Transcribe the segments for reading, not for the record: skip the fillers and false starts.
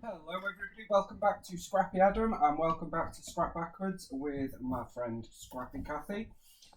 Hello everybody, welcome back to Scrappy Adam and welcome back to Scrap Backwards with my friend Scrappy Cathy.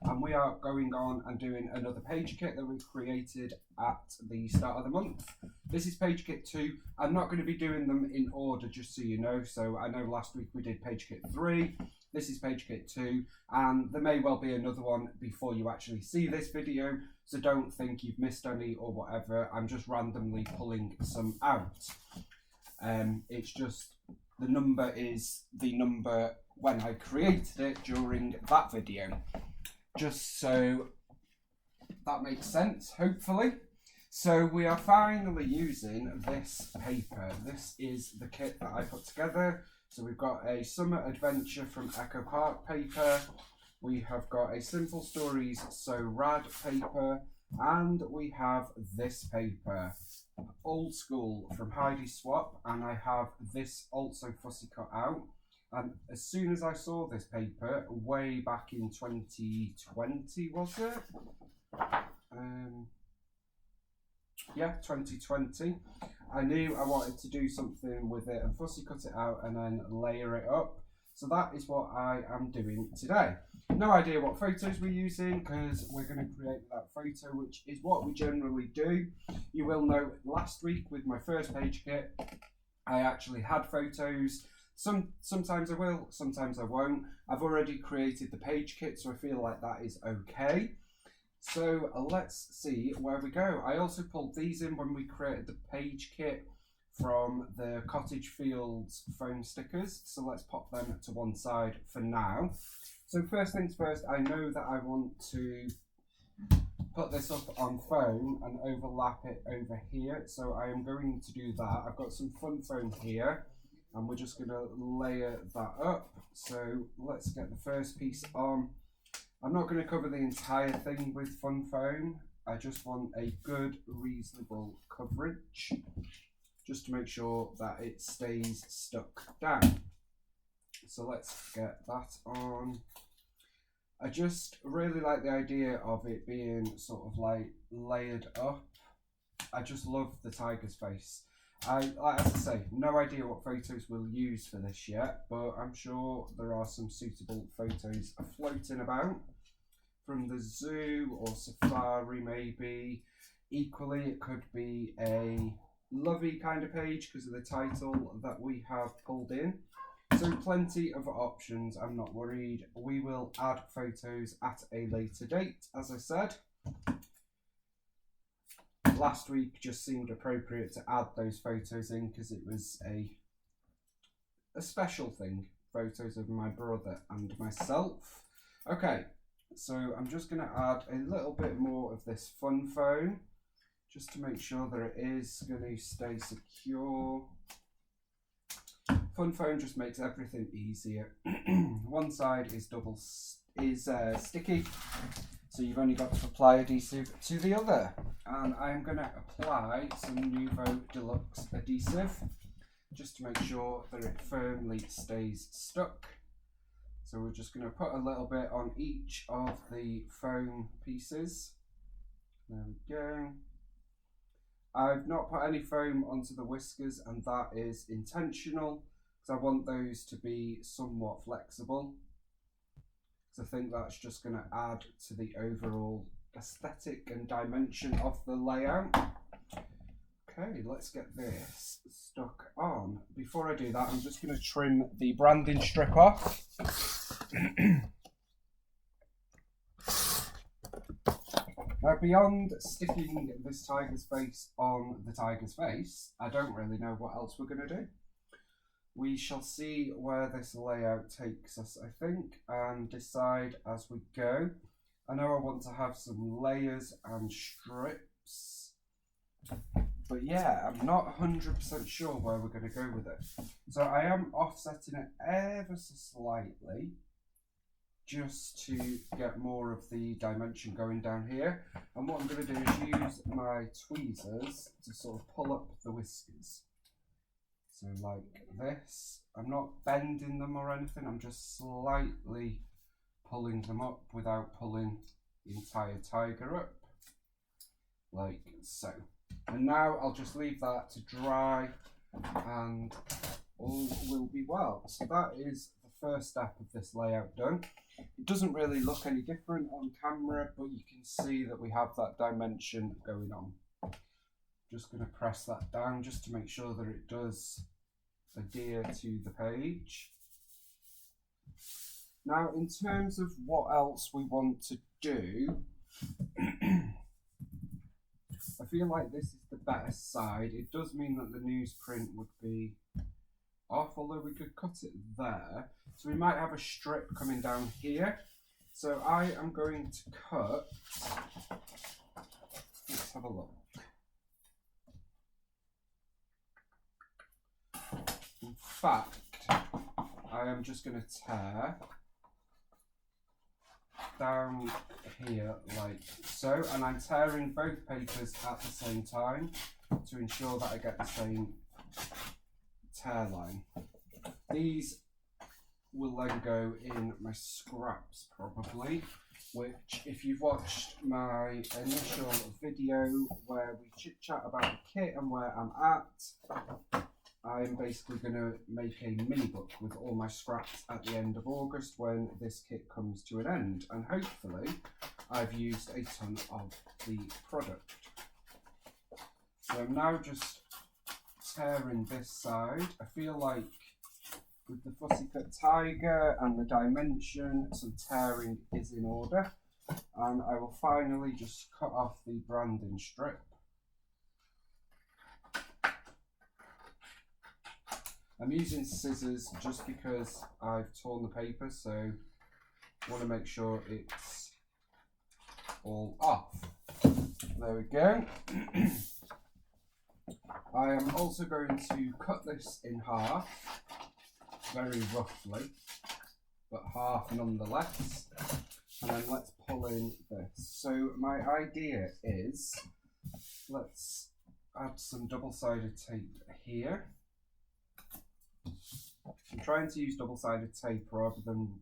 And we are going on and doing another page kit that we created at the start of the month. This is page kit 2. I'm not going to be doing them in order, just so you know. So I know last week we did page kit 3. This is page kit 2, and there may well be another one before you actually see this video. So don't think you've missed any or whatever. I'm just randomly pulling some out. It's just the number is the number when I created it during that video, just so that makes sense, hopefully. So we are finally using this paper. This is the kit that I put together. So we've got a summer adventure from Echo Park paper, we have got a Simple Stories So Rad paper, and we have this paper, Old School from Heidi Swap, and I have this also fussy cut out. And as soon as I saw this paper way back in 2020, was it? Yeah, 2020. I knew I wanted to do something with it and fussy cut it out and then layer it up. So that is what I am doing today. No idea what photos we're using because we're going to create that photo, which is what we generally do. You will know last week with my first page kit, I actually had photos. Sometimes I will, sometimes I won't. I've already created the page kit, so I feel like that is okay. So let's see where we go. I also pulled these in when we created the page kit from the Cottage Fields foam stickers. So let's pop them to one side for now. So first things first, I know that I want to put this up on foam and overlap it over here. So I am going to do that. I've got some fun foam here and we're just going to layer that up. So let's get the first piece on. I'm not going to cover the entire thing with fun foam. I just want a good, reasonable coverage, just to make sure that it stays stuck down. So let's get that on. I just really like the idea of it being sort of like layered up. I just love the tiger's face. As I say, no idea what photos we'll use for this yet, but I'm sure there are some suitable photos floating about from the zoo or safari maybe. Equally, it could be a lovey kind of page because of the title that we have pulled in. So plenty of options, I'm not worried. We will add photos at a later date, as I said. Last week just seemed appropriate to add those photos in because it was a special thing, photos of my brother and myself. Okay, so I'm just going to add a little bit more of this fun foam, just to make sure that it is going to stay secure. Fun foam just makes everything easier. One side is sticky, so you've only got to apply adhesive to the other. And I'm going to apply some Nouveau Deluxe adhesive, just to make sure that it firmly stays stuck. So we're just going to put a little bit on each of the foam pieces. There we go. I've not put any foam onto the whiskers, and that is intentional because I want those to be somewhat flexible. So I think that's just going to add to the overall aesthetic and dimension of the layout. Okay, let's get this stuck on. Before I do that, I'm just going to trim the branding strip off. Now, beyond sticking this tiger's face on the tiger's face, I don't really know what else we're going to do. We shall see where this layout takes us, I think, and decide as we go. I know I want to have some layers and strips, but yeah, I'm not 100% sure where we're going to go with it. So I am offsetting it ever so slightly, just to get more of the dimension going down here. And what I'm going to do is use my tweezers to sort of pull up the whiskers. So like this. I'm not bending them or anything, I'm just slightly pulling them up without pulling the entire tiger up, like so. And now I'll just leave that to dry and all will be well. So that is the first step of this layout done. It doesn't really look any different on camera, but you can see that we have that dimension going on. Just going to press that down just to make sure that it does adhere to the page. Now, in terms of what else we want to do, I feel like this is the better side. It does mean that the newsprint would be off, although we could cut it there. So we might have a strip coming down here. So I am going to cut, let's have a look. In fact, I am just going to tear down here like so, and I'm tearing both papers at the same time to ensure that I get the same tear line. These will then go in my scraps probably, which if you've watched my initial video where we chit chat about the kit and where I'm at, I'm basically going to make a mini book with all my scraps at the end of August when this kit comes to an end, and hopefully I've used a ton of the product. So I'm now just tearing this side. I feel like with the Fussy Cut Tiger and the dimension, some tearing is in order, and I will finally just cut off the branding strip. I'm using scissors just because I've torn the paper, so I want to make sure it's all off. There we go. I am also going to cut this in half, very roughly, but half nonetheless. And then let's pull in this. So my idea is, let's add some double-sided tape here. I'm trying to use double-sided tape rather than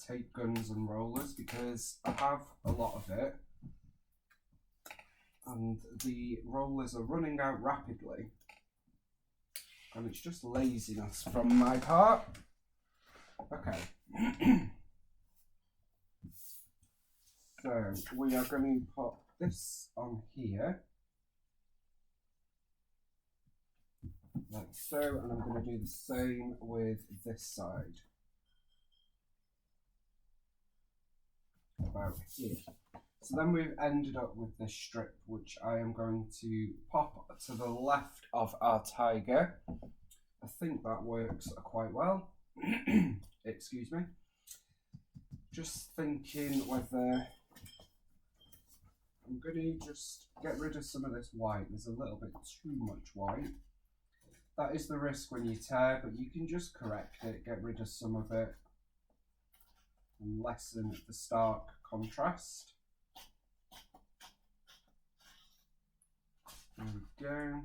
tape guns and rollers because I have a lot of it and the rollers are running out rapidly, and it's just laziness from my part. Okay. So we are going to put this on here like so, and I'm going to do the same with this side about here. So then we've ended up with this strip, which I am going to pop to the left of our tiger. I think that works quite well. Excuse me. Just thinking whether I'm going to just get rid of some of this white. There's a little bit too much white. That is the risk when you tear, but you can just correct it, get rid of some of it and lessen the stark contrast. There we go.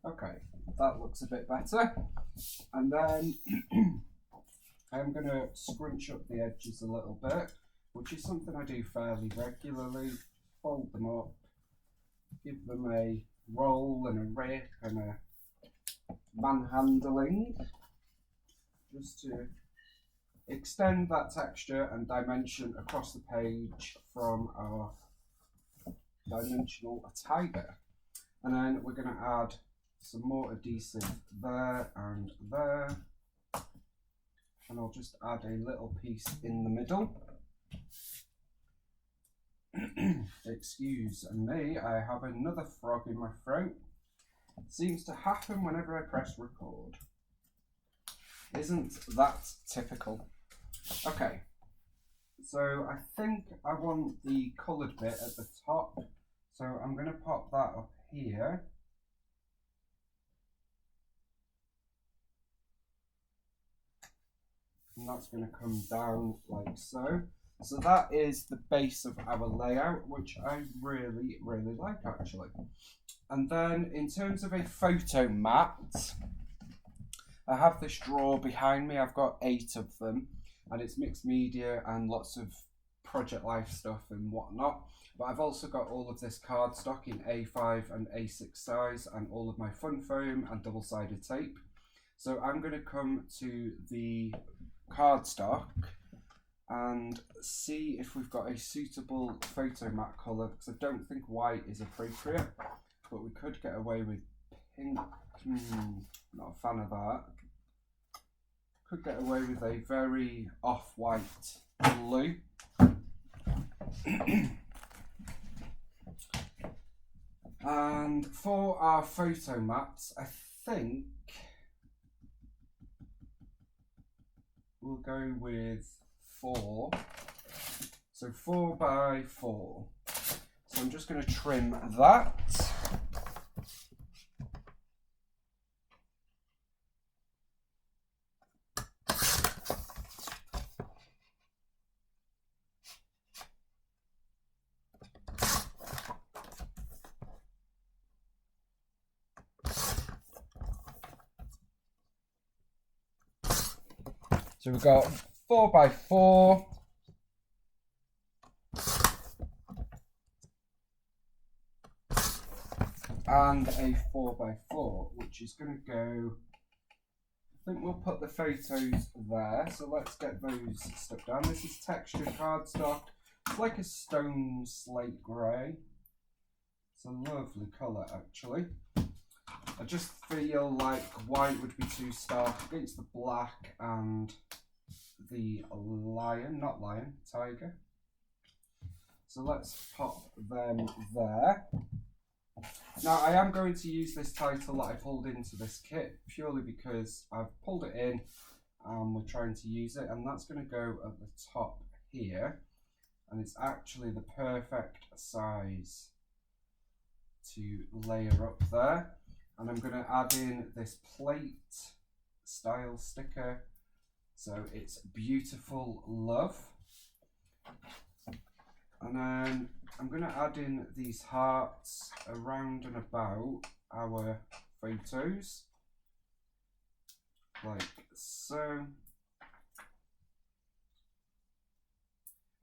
Okay, that looks a bit better. And then I'm going to scrunch up the edges a little bit, which is something I do fairly regularly. Fold them up, give them a roll and a rip and a manhandling, just to extend that texture and dimension across the page from our dimensional tiger. And then we're going to add some more adhesive there and there, and I'll just add a little piece in the middle. Excuse me, I have another frog in my throat. Seems to happen whenever I press record. Isn't that typical? Okay, so I think I want the coloured bit at the top, so I'm going to pop that up here. And that's going to come down like so. So that is the base of our layout, which I really, really like actually. And then in terms of a photo mat, I have this drawer behind me. I've got 8 of them, and it's mixed media and lots of Project Life stuff and whatnot. But I've also got all of this cardstock in A5 and A6 size, and all of my fun foam and double-sided tape. So I'm going to come to the cardstock and see if we've got a suitable photo mat colour, because I don't think white is appropriate, but we could get away with pink. Not a fan of that. Could get away with a very off-white blue. And for our photo mats, I think we'll go with 4. So 4 by 4. So I'm just going to trim that. So we've got 4 by 4. And a 4 by 4, which is going to go, I think we'll put the photos there. So let's get those stuck down. This is textured cardstock. It's like a stone slate grey. It's a lovely colour actually. I just feel like white would be too stark against the black and the tiger. So let's pop them there. Now I am going to use this title that I pulled into this kit purely because I've pulled it in and we're trying to use it, and that's going to go at the top here, and it's actually the perfect size to layer up there. And I'm going to add in this plate style sticker, so it's Beautiful Love. And then I'm going to add in these hearts around and about our photos, like so.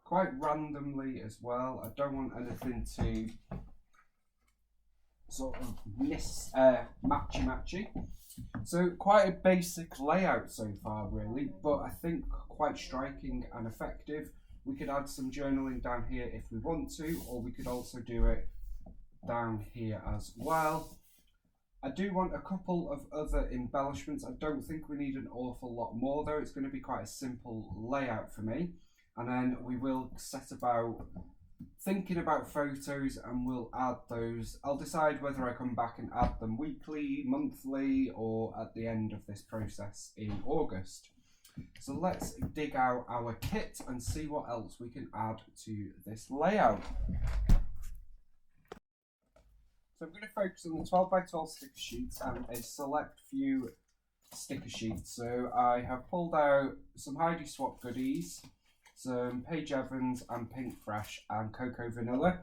Quite randomly as well. I don't want anything to sort of matchy. So quite a basic layout so far really, but I think quite striking and effective. We could add some journaling down here if we want to, or we could also do it down here as well. I do want a couple of other embellishments. I don't think we need an awful lot more though. It's going to be quite a simple layout for me. And then we will set about thinking about photos and we'll add those. I'll decide whether I come back and add them weekly, monthly, or at the end of this process in August. So let's dig out our kit and see what else we can add to this layout. So I'm going to focus on the 12 by 12 sticker sheets and a select few sticker sheets. So I have pulled out some Heidi Swap goodies, some Paige Evans and Pink Fresh and Cocoa Vanilla,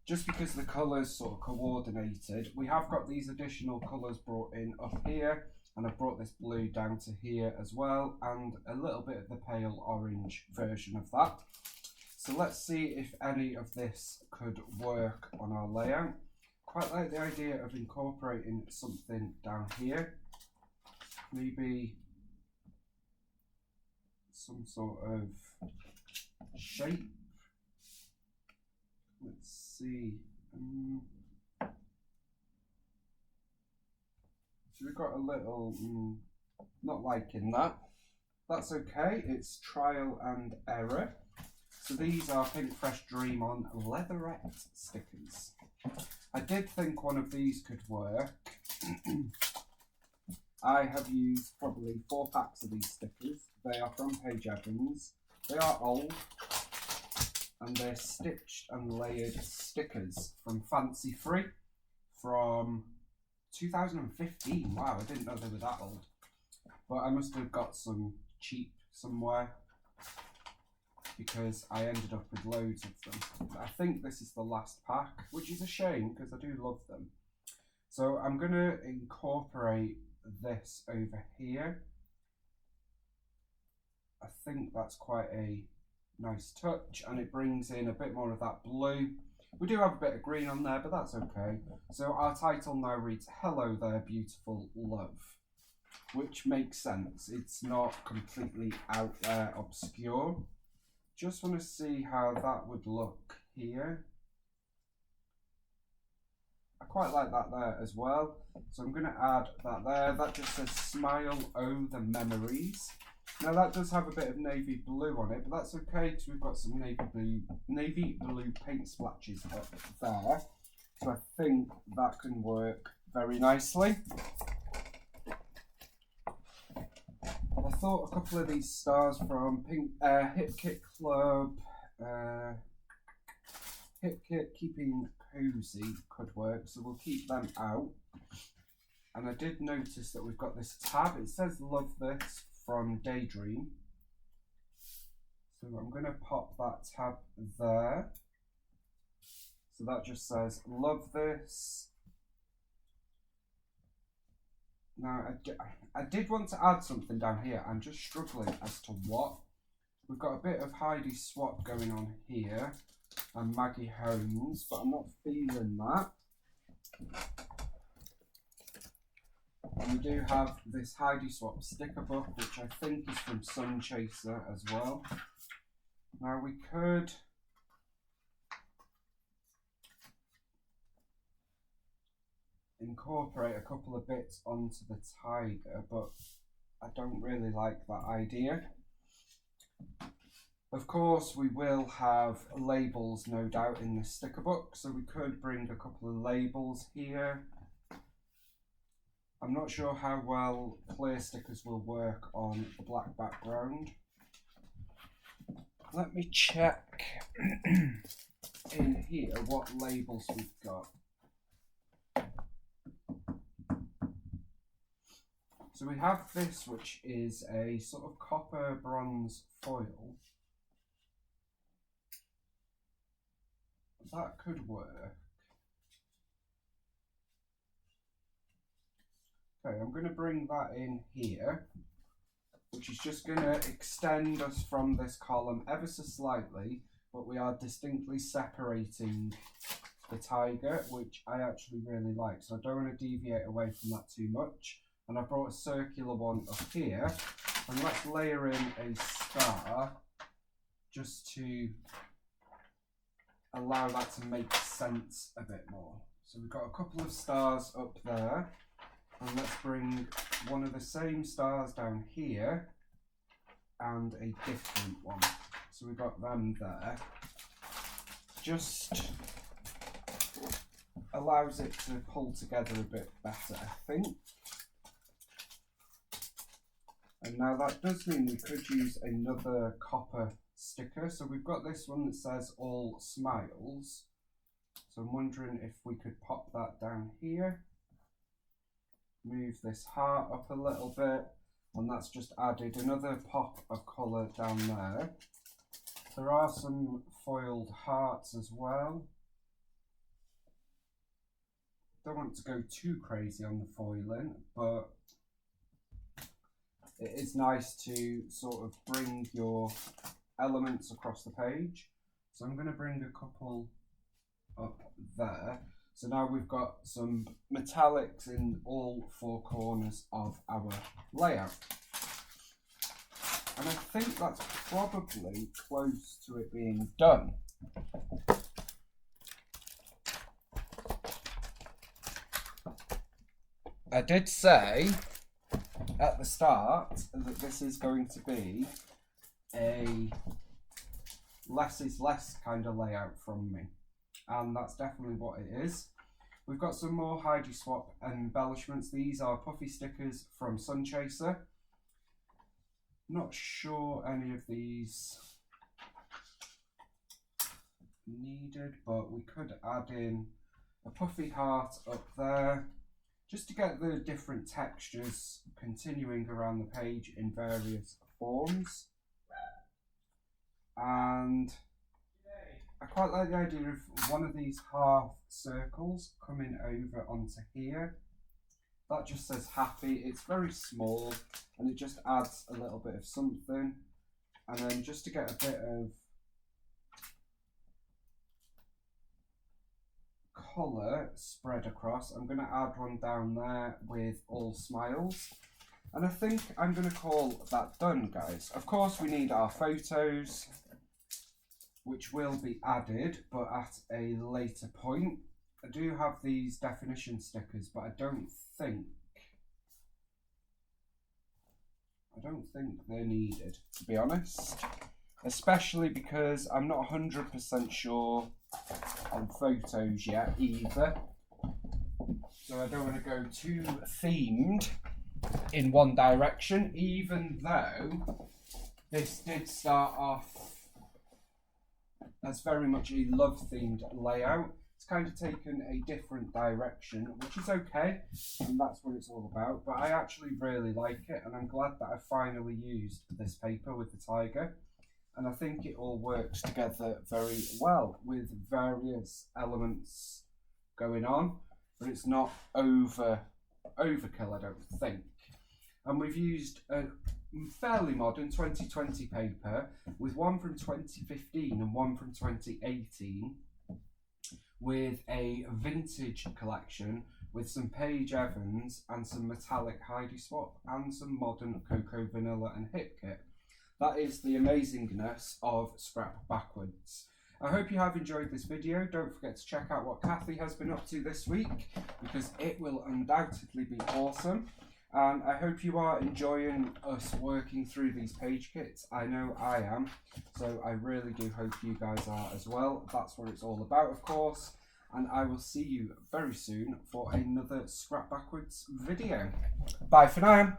just because the colours sort of coordinated. We have got these additional colours brought in up here, and I've brought this blue down to here as well, and a little bit of the pale orange version of that. So let's see if any of this could work on our layout. Quite like the idea of incorporating something down here. Maybe some sort of shape. Let's see. So we've got a little, not liking that. That's okay, it's trial and error. So these are Pink Fresh Dream On Leatherette stickers. I did think one of these could work. I have used probably 4 packs of these stickers. They are from Paige Evans. They are old, and they're stitched and layered stickers from Fancy Free from 2015. Wow, I didn't know they were that old. But I must have got some cheap somewhere because I ended up with loads of them. I think this is the last pack, which is a shame because I do love them. So I'm going to incorporate this over here. I think that's quite a Nice touch, and it brings in a bit more of that blue. We do have a bit of green on there, but that's okay. So our title now reads, Hello There Beautiful Love, which makes sense. It's not completely out there obscure. Just want to see how that would look here. I quite like that there as well. So I'm going to add that there. That just says Smile, Oh the Memories. Now that does have a bit of navy blue on it, but that's okay because we've got some navy blue paint splatches up there. So I think that can work very nicely. I thought a couple of these stars from Hip Kit Club, Hip Kit Keeping Cozy could work, so we'll keep them out. And I did notice that we've got this tab. It says Love This from Daydream. So I'm going to pop that tab there. So that just says Love This. Now I did want to add something down here. I'm just struggling as to what. We've got a bit of Heidi Swap going on here and Maggie Holmes, but I'm not feeling that. And we do have this Heidi Swap sticker book, which I think is from Sun Chaser as well. Now we could incorporate a couple of bits onto the tiger, but I don't really like that idea. Of course, we will have labels, no doubt, in this sticker book, so we could bring a couple of labels here. I'm not sure how well clear stickers will work on the black background. Let me check in here what labels we've got. So we have this, which is a sort of copper bronze foil. That could work. Okay, I'm going to bring that in here, which is just going to extend us from this column ever so slightly, but we are distinctly separating the tiger, which I actually really like. So I don't want to deviate away from that too much. And I brought a circular one up here, and let's layer in a star just to allow that to make sense a bit more. So we've got a couple of stars up there, and let's bring one of the same stars down here and a different one. So we've got them there. Just allows it to pull together a bit better, I think. And now that does mean we could use another copper sticker. So we've got this one that says All Smiles. So I'm wondering if we could pop that down here. Move this heart up a little bit. And that's just added another pop of colour down there. There are some foiled hearts as well. Don't want to go too crazy on the foiling, but it is nice to sort of bring your elements across the page. So I'm going to bring a couple up there. So now we've got some metallics in all four corners of our layout. And I think that's probably close to it being done. I did say at the start that this is going to be a less is less kind of layout from me, and that's definitely what it is. We've got some more Heidi Swap embellishments. These are puffy stickers from Sun Chaser. Not sure any of these needed, but we could add in a puffy heart up there just to get the different textures continuing around the page in various forms. And I quite like the idea of one of these half circles coming over onto here. That just says happy. It's very small and it just adds a little bit of something. And then just to get a bit of colour spread across. I'm going to add one down there with all smiles. And I think I'm going to call that done, guys. Of course, we need our photos, which will be added, but at a later point. I do have these definition stickers, but I don't think they're needed, to be honest. Especially because I'm not 100% sure on photos yet either. So I don't want to go too themed in one direction, even though this did start off as very much a love themed layout. It's kind of taken a different direction, which is okay, and that's what it's all about. But I actually really like it, and I'm glad that I finally used this paper with the tiger. And I think it all works together very well with various elements going on, but it's not overkill, I don't think. And we've used a fairly modern 2020 paper with one from 2015 and one from 2018 with a vintage collection with some Paige Evans and some metallic Heidi Swap and some modern Cocoa Vanilla and Hip Kit. That is the amazingness of Scrap Backwards. I hope you have enjoyed this video. Don't forget to check out what Kathy has been up to this week, because it will undoubtedly be awesome. And I hope you are enjoying us working through these page kits. I know I am, so I really do hope you guys are as well. That's what it's all about, of course. And I will see you very soon for another Scrap Backwards video. Bye for now.